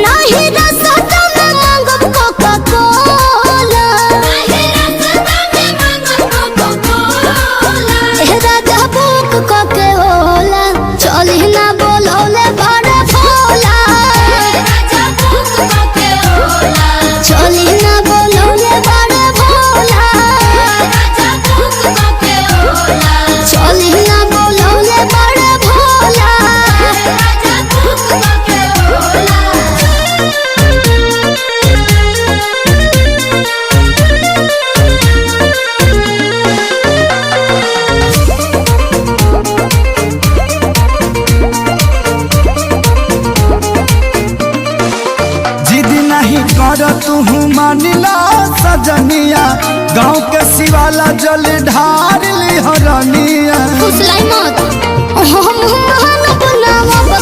नहीं रास्ता में मांगब कोका कोला ए राजा बुक कोके होला चली ना बोलौले बड़ा भोला चली ना बोलौले बड़ा भोला चली ना बोलौले बड़ा भोला नहीं कर तू मानिला सजनिया गाँव के शिवाला जल ढार ली हरनिया फुसलाई मत हम बनावा